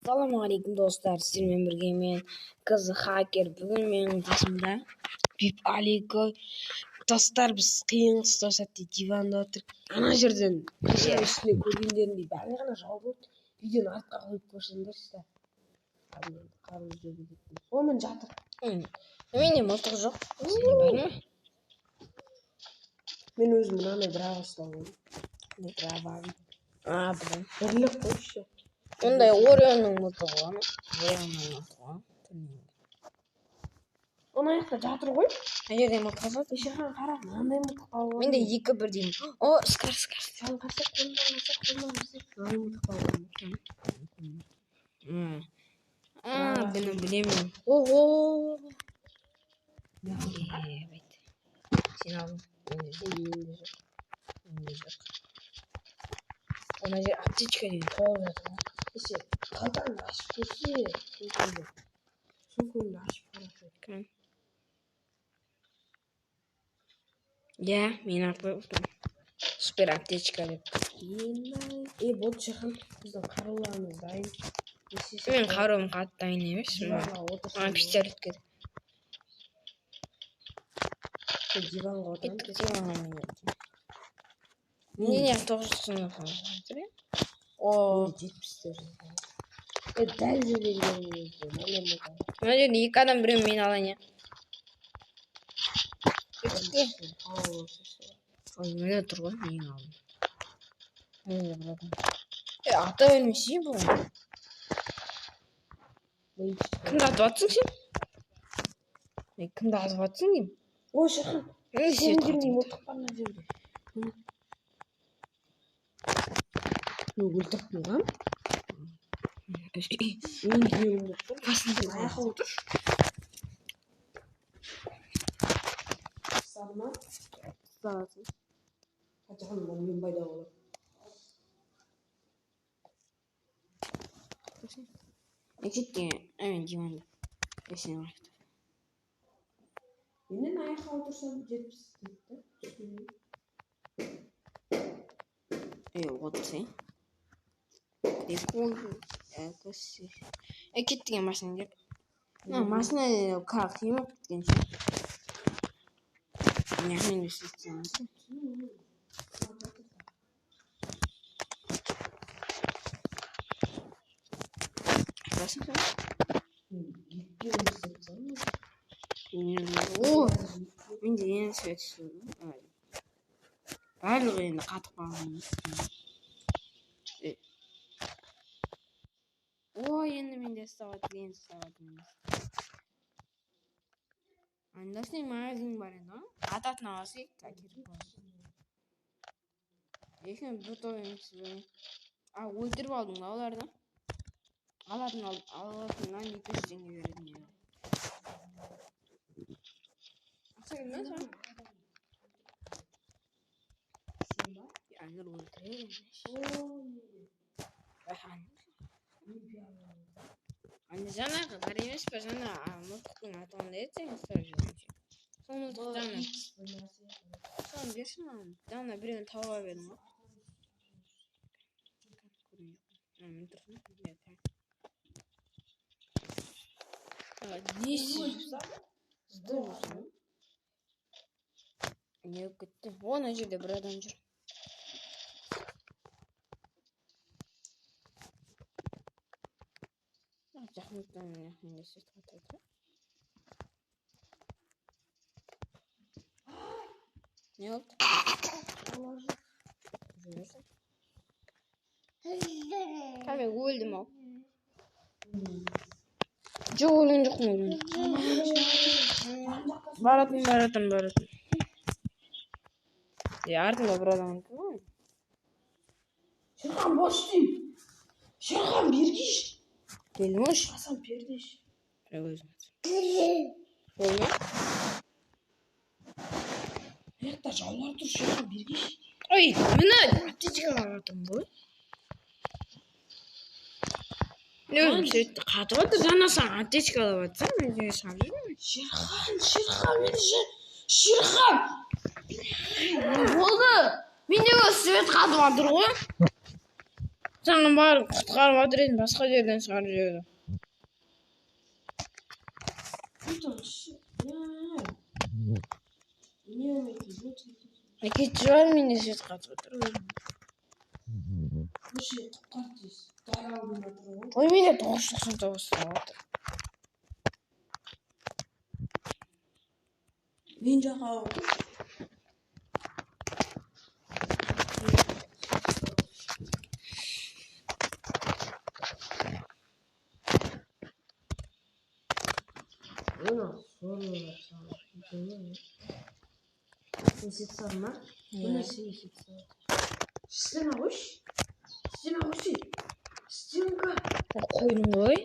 Ассалаумағалейкум достар, сіздермен бірге мен қызы хакер. Бүгін менің қасымда Бип Алико. Достар, біз қиын қыстау сәтте диванда отырып, ана жерден үстіне көргендерімдей бәріне ғана жауап болды. Видеоны артқа қойып көрсеңдерші. Омен жатыр. Менде мылтық жоқ. Сенде бар ма? Мен өзім мынандай драва ұстауым. Білем. Бірлік қойшы. Ондай Орионың мылтығы бар ма? Оны аяқта жатыр ғой. Ана жерде мылтық жоқ. Ешеқан қара, мынандай мылтық бар. Менде екі бірдей. О, скар. Саған қарсақ қолынан қарсақ. Мынандай мылтық бар. Бұны білемін. Ого. Сен алдың. Менде жоқ. Ona göre ateş çıkarıyor. Doğru. İşte kaldan aşık kesiyor. Çünkü aşık bırakıyor. Ya, men yapıyorum. Süper ateş çıkarıyor. Bu çıkın. Bizden karılarımız dayın. Ben karım kat dayın demiş. Bana pistolet geldi. Divan koydum. Ne yaptığını falan. O. Deli veriyorum. Bence iyi kadın bir min alan ya. Ne otur lan? Neyin aldın? Ata ölmüş iyi bu. Kimde atı batsın sen? Kimde atı batsın diyeyim? O şaka. Sen girmeyeyim oturup bana diyordu. Ne olduk mu lan? Aslında ayağa otur. Sağına. Sağsın. Hadi hanım ben bayda olalım. Ekşitti. Evet cimanda. Eşine var. Benim ayağa otursam cepsiz gitti. Otur. Кеткен машина деп. Машина қима кеткен ше. Мен де сөйтсем. Менде ең сөйт сөйлі. Барлығы енді қатып қалған. Енді менде сағатым. Андасың магазин бар еді, ататын аласы кәкеріп бар. Ешін бұт ойынсыз. Өлтіріп алдың да оларды. Алатыннан 200 теңге беретін. Ақша келді сен? Аңыр өлтіреді. Жаңа қар емес пе, жаңа мылтықтың атығында ертең ұстап жүргенше. Сол мылтықтан соны берші маған. Жаңа біреуін тауып бердім ғой. Мен тұрсын. Не істейсің? Не өп кетті? Ана жерде бір адам жүр. Жақындықтан мен сөйтіп атайды. Не oldu? Tabii öldüm o. Çok ölünce öldüm. Baratın. Yardım da buradan. Şerhan boş değil. Şerhan bir kişi. Gelmiş. Hasan perdeş. Evet. Olma. Hatta жаллар тұр шерхан bir kişi. Ой, мына аптечка алатын ғой. Өзім сөйтті қатып отыр, жаңа саған аптечка алып жатсам, мен де салып жүрмін. Шерхан! Болды! Менде өз свет қатып жатыр ғой. Саған барып құтқарып жатыр едім, басқа жерден шығарып жіберді. Әкет жуан мен де сөз қатып отыр. Ой, мен де тоғышықсын тоғыстырып отыр. Мен жақа отыр. Ona soruyorlar sana. Месяца ма? Месяца. Sistema hoş. Sistema hoş. Sistema. Koyun koy.